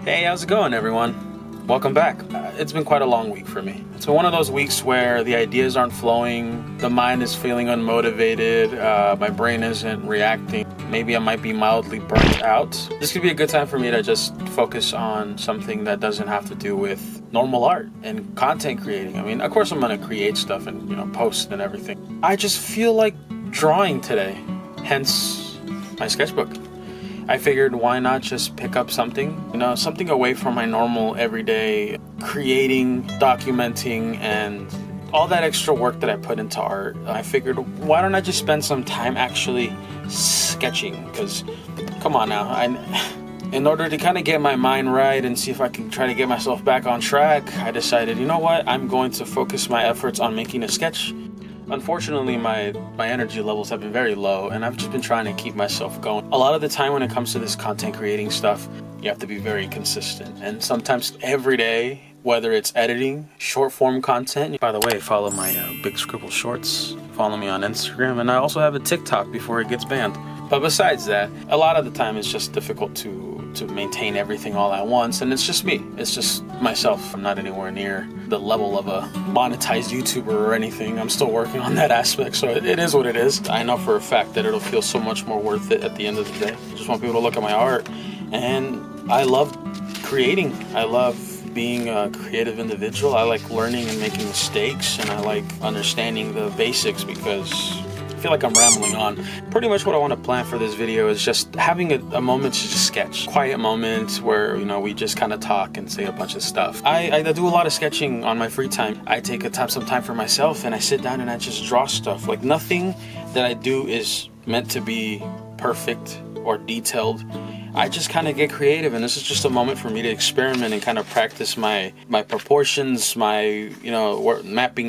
Hey, how's it going, everyone? Welcome back. It's been quite a long week for me. It's been one of those weeks where the ideas aren't flowing, the mind is feeling unmotivated, my brain isn't reacting. Maybe I might be mildly burnt out. This could be a good time for me to just focus on something that doesn't have to do with normal art and content creating. I mean, of course I'm gonna create stuff and, post and everything. I just feel like drawing today, hence my sketchbook. I figured why not just pick up something, something away from my normal everyday creating, documenting, and all that extra work that I put into art. I figured why don't I just spend some time actually sketching? Because come on now, in order to kind of get my mind right and see if I can try to get myself back on track, I decided, you know what, I'm going to focus my efforts on making a sketch. Unfortunately, my energy levels have been very low, and I've just been trying to keep myself going. A lot of the time when it comes to this content creating stuff, you have to be very consistent. And sometimes every day, whether it's editing, short form content. By the way, follow my Big Scribble Shorts. Follow me on Instagram. And I also have a TikTok before it gets banned. But besides that, a lot of the time it's just difficult to maintain everything all at once, and it's just me. It's just myself. I'm not anywhere near the level of a monetized YouTuber or anything. I'm still working on that aspect, so it is what it is. I know for a fact that it'll feel so much more worth it at the end of the day. I just want people to look at my art, and I love creating. I love being a creative individual. I like learning and making mistakes, and I like understanding the basics because I feel like I'm rambling on. Pretty much what I want to plan for this video is just having a moment to just sketch. Quiet moments where, we just kind of talk and say a bunch of stuff. I do a lot of sketching on my free time. I take some time for myself and I sit down and I just draw stuff. Like nothing that I do is meant to be perfect or detailed. I just kind of get creative, and this is just a moment for me to experiment and kind of practice my proportions, mapping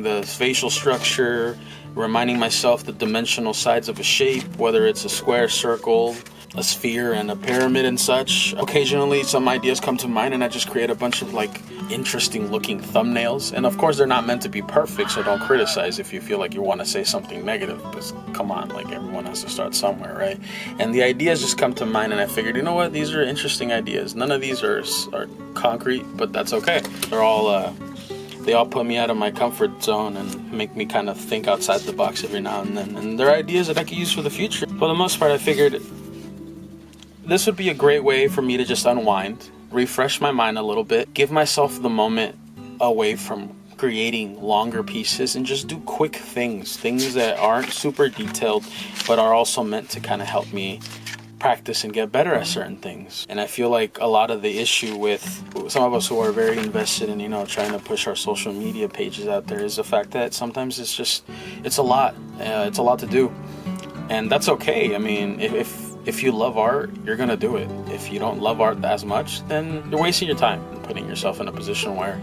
the facial structure, reminding myself the dimensional sides of a shape, whether it's a square, circle, a sphere, and a pyramid and such. Occasionally some ideas come to mind and I just create a bunch of interesting looking thumbnails. And of course they're not meant to be perfect, so don't criticize if you feel like you want to say something negative, because come on, everyone has to start somewhere, right? And the ideas just come to mind and I figured, you know what, these are interesting ideas. None of these are concrete, but that's okay. They all put me out of my comfort zone and make me kind of think outside the box every now and then. And they're ideas that I could use for the future. For the most part, I figured this would be a great way for me to just unwind, refresh my mind a little bit, give myself the moment away from creating longer pieces and just do quick things that aren't super detailed, but are also meant to kind of help me practice and get better at certain things. And I feel like a lot of the issue with some of us who are very invested in trying to push our social media pages out there is the fact that sometimes it's a lot to do, and that's okay. I mean, if you love art, you're gonna do it. If you don't love art as much, then you're wasting your time and putting yourself in a position where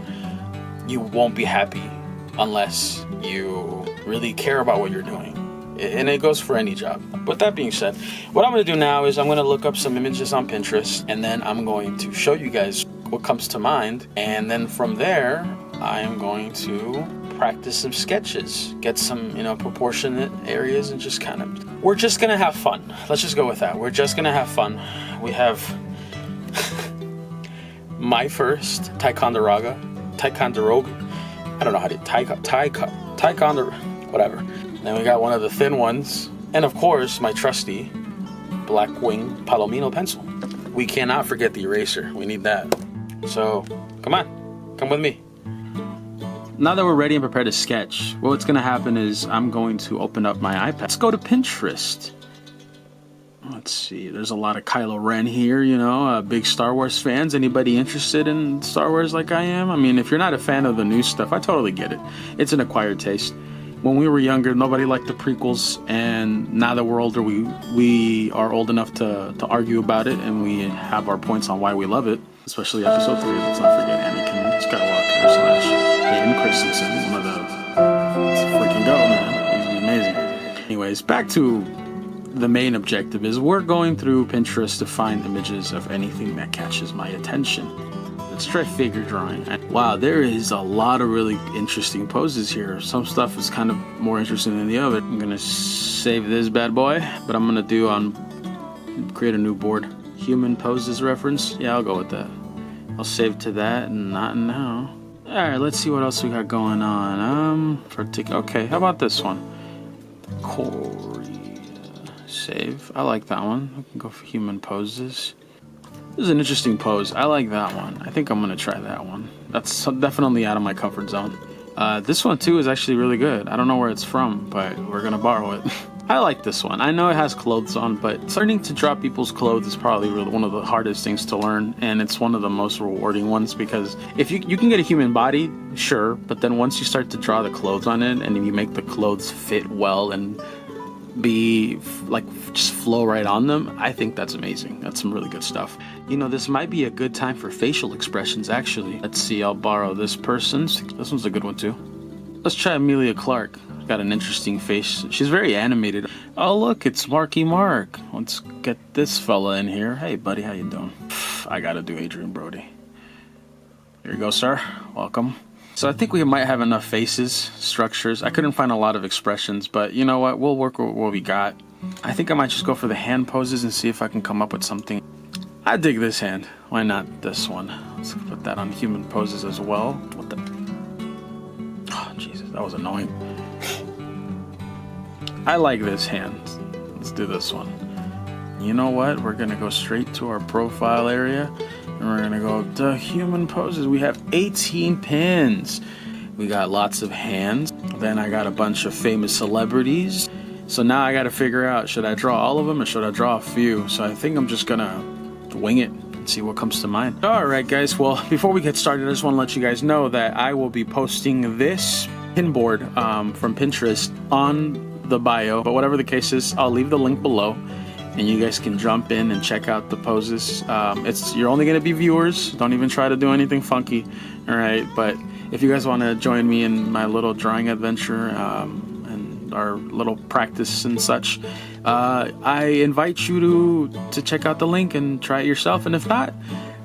you won't be happy unless you really care about what you're doing. And it goes for any job. With that being said, what I'm going to do now is I'm going to look up some images on Pinterest, and then I'm going to show you guys what comes to mind, and then from there I am going to practice some sketches, get some proportionate areas, and we're just going to have fun. Let's just go with that. We're just going to have fun. We have my first Ticonderoga, I don't know how to Ticonderoga, whatever. Then we got one of the thin ones, and of course my trusty black wing Palomino pencil. We cannot forget the eraser. We need that. So come with me. Now that we're ready and prepared to sketch, what's gonna happen is I'm going to open up my iPad. Let's go to Pinterest. Let's see, there's a lot of Kylo Ren here, big Star Wars fans. Anybody interested in Star Wars like I am? I mean, if you're not a fan of the new stuff, I totally get it. It's an acquired taste. When we were younger, nobody liked the prequels, and now that we're older, we are old enough to argue about it, and we have our points on why we love it, especially Episode 3. Let's not forget Anakin Skywalker / Hayden Christensen, one of the... Let's freaking go, man. He's amazing. Anyways, back to the main objective is we're going through Pinterest to find images of anything that catches my attention. Let's try figure drawing. Wow, there is a lot of really interesting poses here. Some stuff is kind of more interesting than the other. I'm gonna save this bad boy, but I'm gonna create a new board. Human poses reference. Yeah, I'll go with that. I'll save to that and not now. All right, let's see what else we got going on. Okay, how about this one? Korea. Save. I like that one. I can go for human poses. This is an interesting pose. I like that one. I think I'm gonna try that one. That's definitely out of my comfort zone. This one too is actually really good. I don't know where it's from, but we're gonna borrow it. I like this one. I know it has clothes on, but learning to draw people's clothes is probably really one of the hardest things to learn, and it's one of the most rewarding ones, because if you can get a human body, sure, but then once you start to draw the clothes on it and you make the clothes fit well and be like just flow right on them, I think that's amazing. That's some really good stuff. You know, this might be a good time for facial expressions actually. Let's see, I'll borrow this person's. This one's a good one too. Let's try Amelia Clark. Got an interesting face. She's very animated. Oh look, it's Marky Mark. Let's get this fella in here. Hey buddy, how you doing? I gotta do Adrian Brody. Here you go, sir. Welcome. So I think we might have enough faces, structures. I couldn't find a lot of expressions, but you know what? We'll work with what we got. I think I might just go for the hand poses and see if I can come up with something. I dig this hand. Why not this one? Let's put that on human poses as well. What the? Oh, Jesus, that was annoying. I like this hand. Let's do this one. You know what? We're gonna go straight to our profile area. And we're gonna go to human poses. We have 18 pins. We got lots of hands. Then I got a bunch of famous celebrities. So now I gotta figure out, should I draw all of them or should I draw a few? So I think I'm just gonna wing it and see what comes to mind. Alright guys, well, before we get started, I just wanna let you guys know that I will be posting this pin board from Pinterest on the bio. But whatever the case is, I'll leave the link below. And you guys can jump in and check out the poses. You're only gonna be viewers. Don't even try to do anything funky, all right? But if you guys wanna join me in my little drawing adventure and our little practice and such, I invite you to check out the link and try it yourself. And if not,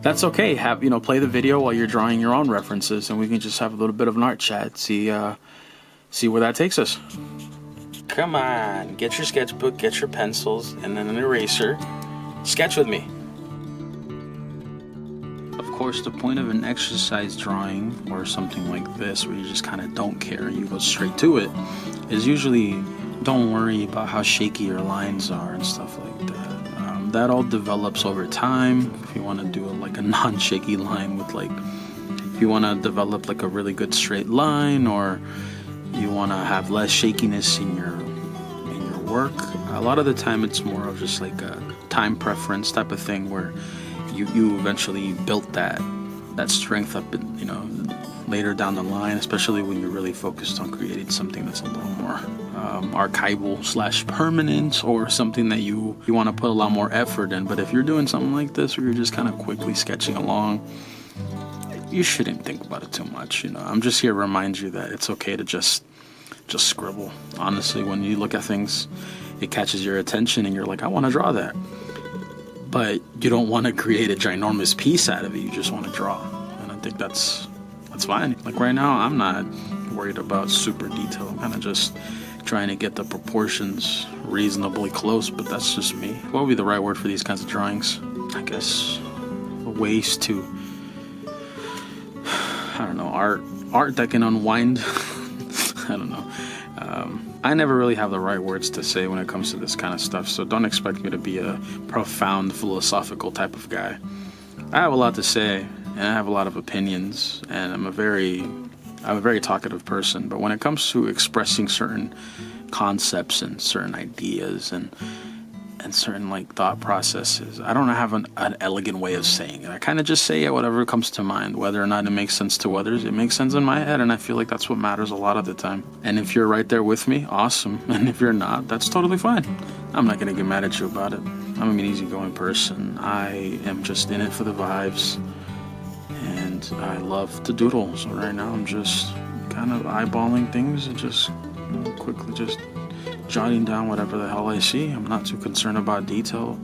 that's okay. Play the video while you're drawing your own references, and we can just have a little bit of an art chat. See where that takes us. Come on, get your sketchbook, get your pencils, and then an eraser. Sketch with me. Of course, the point of an exercise drawing or something like this, where you just kind of don't care, you go straight to it, is usually don't worry about how shaky your lines are and stuff like that. That all develops over time. If you want to do like a non-shaky line with if you want to develop like a really good straight line, or you want to have less shakiness in your work, a lot of the time it's more of just like a time preference type of thing, where you eventually built that strength up later down the line, especially when you're really focused on creating something that's a little more archival / permanent, or something that you want to put a lot more effort in. But if you're doing something like this where you're just kind of quickly sketching along, you shouldn't think about it too much. I'm just here to remind you that it's okay to just scribble. Honestly, when you look at things, it catches your attention and you're like, I want to draw that. But you don't want to create a ginormous piece out of it. You just want to draw. And I think that's fine. Like right now, I'm not worried about super detail. I'm kind of just trying to get the proportions reasonably close, but that's just me. What would be the right word for these kinds of drawings? I guess ways to, I don't know, art that can unwind. I don't know. I never really have the right words to say when it comes to this kind of stuff, so don't expect me to be a profound philosophical type of guy. I have a lot to say, and I have a lot of opinions, and I'm a very talkative person, but when it comes to expressing certain concepts and certain ideas and certain thought processes, I don't have an elegant way of saying it. I kind of just say it, whatever comes to mind. Whether or not it makes sense to others, it makes sense in my head, and I feel like that's what matters a lot of the time. And if you're right there with me, awesome. And if you're not, that's totally fine. I'm not gonna get mad at you about it. I'm an easygoing person. I am just in it for the vibes, and I love to doodle. So right now I'm just kind of eyeballing things and just quickly just jotting down whatever the hell I see. I'm not too concerned about detail.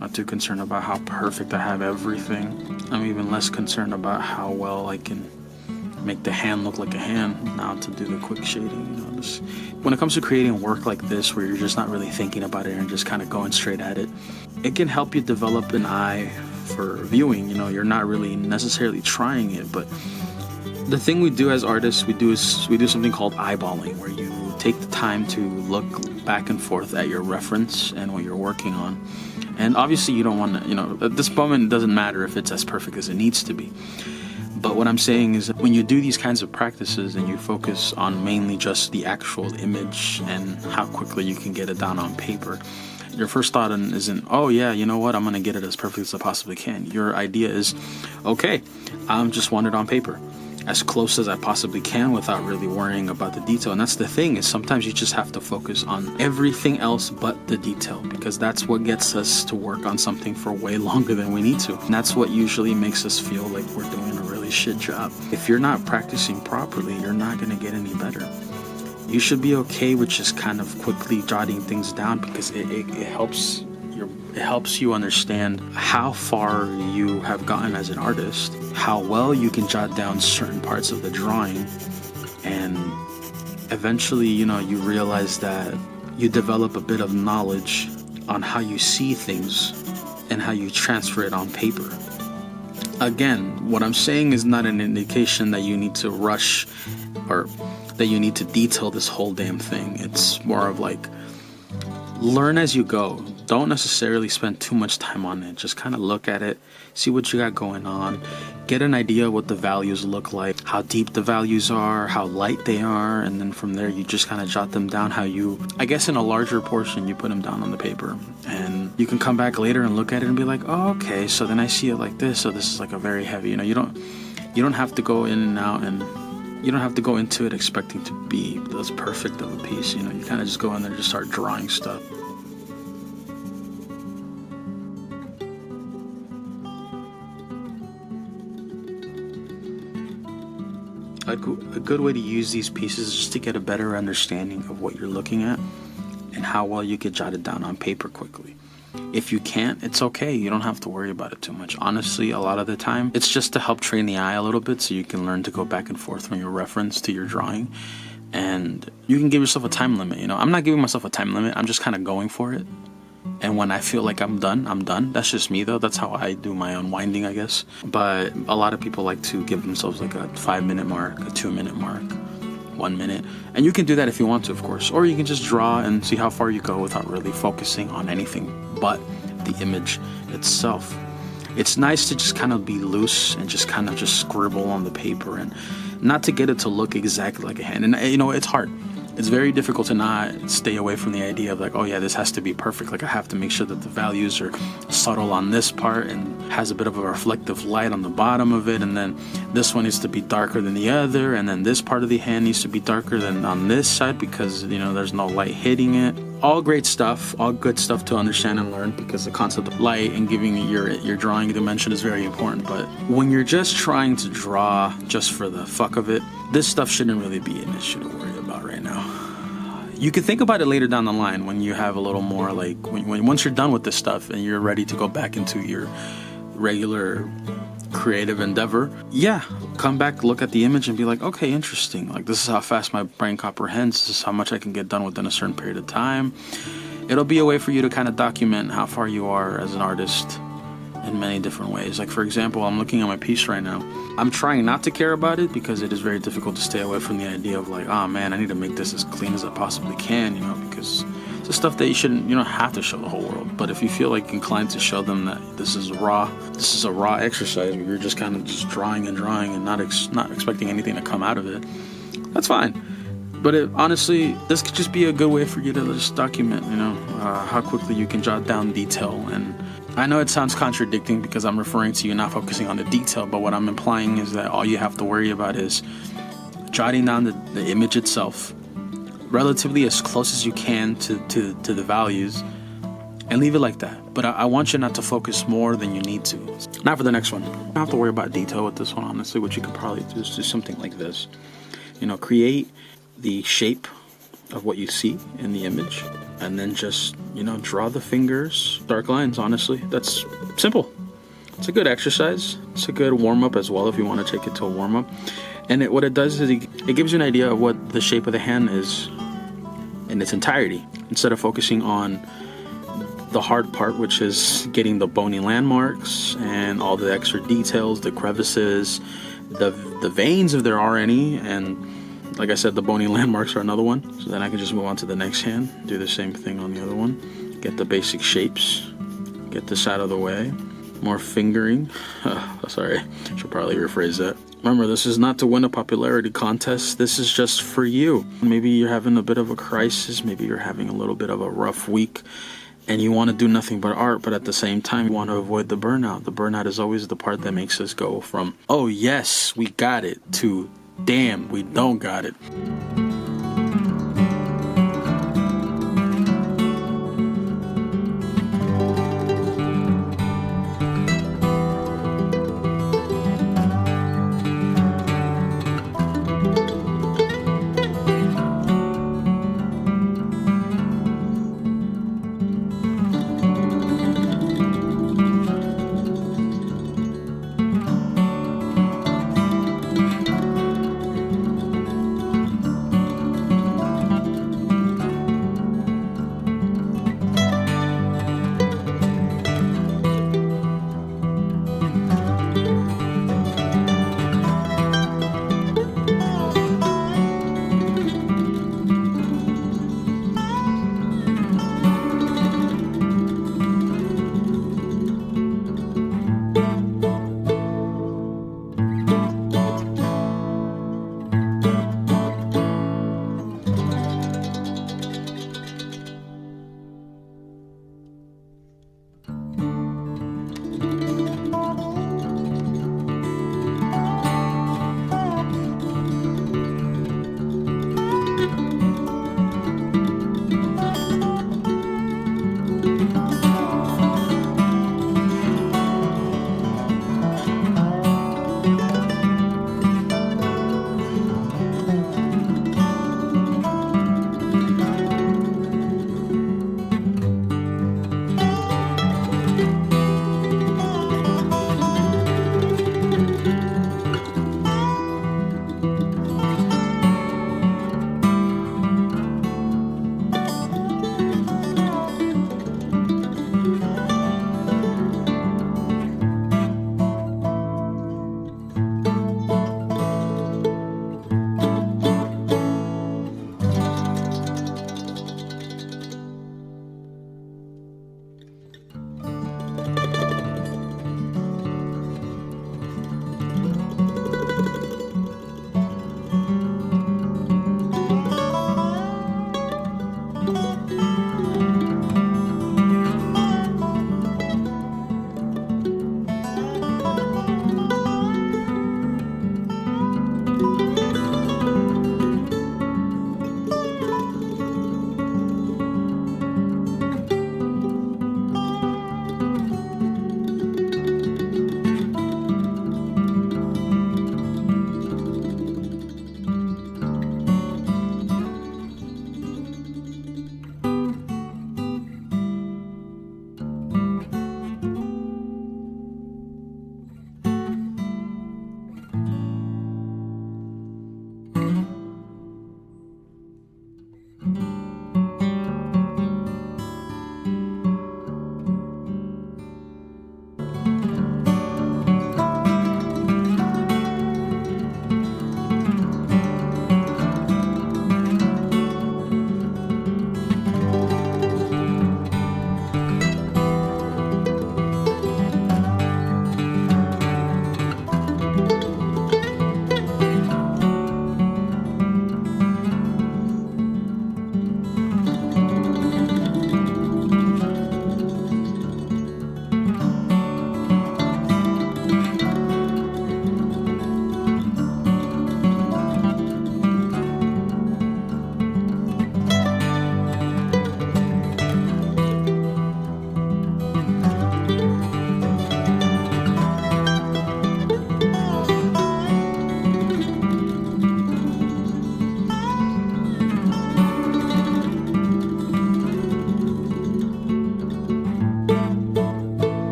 Not too concerned about how perfect I have everything. I'm even less concerned about how well I can make the hand look like a hand now to do the quick shading. Just, when it comes to creating work like this, where you're just not really thinking about it and just kind of going straight at it, it can help you develop an eye for viewing. You know, you're not really necessarily trying it, but the thing we do as artists, we do something called eyeballing, where you take the time to look back and forth at your reference and what you're working on. And obviously you don't want to, you know, at this moment it doesn't matter if it's as perfect as it needs to be. But what I'm saying is that when you do these kinds of practices and you focus on mainly just the actual image and how quickly you can get it down on paper, your first thought isn't, oh yeah, you know what, I'm going to get it as perfect as I possibly can. Your idea is, okay, I just want it on paper, as close as I possibly can without really worrying about the detail. And that's the thing, is sometimes you just have to focus on everything else but the detail, because that's what gets us to work on something for way longer than we need to. And that's what usually makes us feel like we're doing a really shit job. If you're not practicing properly, you're not going to get any better. You should be okay with just kind of quickly jotting things down, because it helps you understand how far you have gotten as an artist, how well you can jot down certain parts of the drawing, and eventually, you know, you realize that you develop a bit of knowledge on how you see things and how you transfer it on paper. Again, what I'm saying is not an indication that you need to rush or that you need to detail this whole damn thing. It's more of like, learn as you go. Don't necessarily spend too much time on it. Just kind of look at it, see what you got going on, get an idea of what the values look like, how deep the values are, how light they are, and then from there you just kind of jot them down how you, I guess in a larger portion, you put them down on the paper. And you can come back later and look at it and be like, oh, okay, so then I see it like this, so this is like a very heavy, you know, you don't have to go in and out, and you don't have to go into it expecting to be as perfect of a piece, you know. You kind of just go in there and just start drawing stuff. A good way to use these pieces is just to get a better understanding of what you're looking at and how well you can jot it down on paper quickly. If you can't, it's okay. You don't have to worry about it too much. Honestly, a lot of the time, it's just to help train the eye a little bit so you can learn to go back and forth from your reference to your drawing. And you can give yourself a time limit. You know, I'm not giving myself a time limit. I'm just kind of going for it. And when I feel like I'm done, I'm done. That's just me, though. That's how I do my unwinding, I guess. But a lot of people like to give themselves like a 5-minute mark, a 2-minute mark, 1 minute. And you can do that if you want to, of course. Or you can just draw and see how far you go without really focusing on anything but the image itself. It's nice to just kind of be loose and just kind of just scribble on the paper and not to get it to look exactly like a hand. And, you know, it's hard. It's very difficult to not stay away from the idea of like, oh yeah, this has to be perfect. Like I have to make sure that the values are subtle on this part and has a bit of a reflective light on the bottom of it. And then this one needs to be darker than the other. And then this part of the hand needs to be darker than on this side because, you know, there's no light hitting it. All great stuff, all good stuff to understand and learn, because the concept of light and giving your drawing dimension is very important. But when you're just trying to draw just for the fuck of it, this stuff shouldn't really be an issue to worry about right now. You can think about it later down the line when you have a little more like, once you're done with this stuff and you're ready to go back into your regular creative endeavor. Yeah, come back, look at the image and be like, okay, interesting. Like this is how fast my brain comprehends. This is how much I can get done within a certain period of time. It'll be a way for you to kind of document how far you are as an artist in many different ways. Like for example, I'm looking at my piece right now. I'm trying not to care about it because it is very difficult to stay away from the idea of like, oh man, I need to make this as clean as I possibly can, you know, because it's the stuff that you don't have to show the whole world. But if you feel like inclined to show them that this is a raw exercise where you're just kind of just drawing and not expecting anything to come out of it, that's fine. But honestly, this could just be a good way for you to just document, you know, how quickly you can jot down detail. And I know it sounds contradicting because I'm referring to you not focusing on the detail, but what I'm implying is that all you have to worry about is jotting down the image itself relatively as close as you can to the values and leave it like that. But I want you not to focus more than you need to. Not for the next one. You don't have to worry about detail with this one, honestly. What you could probably do is do something like this. You know, create the shape of what you see in the image and then just, you know, draw the fingers, dark lines, honestly. That's simple. It's a good exercise. It's a good warm-up as well if you want to take it to a warm-up. And what it does is it gives you an idea of what the shape of the hand is in its entirety, instead of focusing on the hard part, which is getting the bony landmarks and all the extra details, the crevices, the veins if there are any, and like I said, the bony landmarks are another one. So then I can just move on to the next hand, do the same thing on the other one, get the basic shapes, get this out of the way. More fingering. Sorry, should probably rephrase that. Remember, this is not to win a popularity contest. This is just for you. Maybe you're having a bit of a crisis. Maybe you're having a little bit of a rough week and you want to do nothing but art, but at the same time, you want to avoid the burnout. The burnout is always the part that makes us go from, oh yes, we got it, to damn, we don't got it.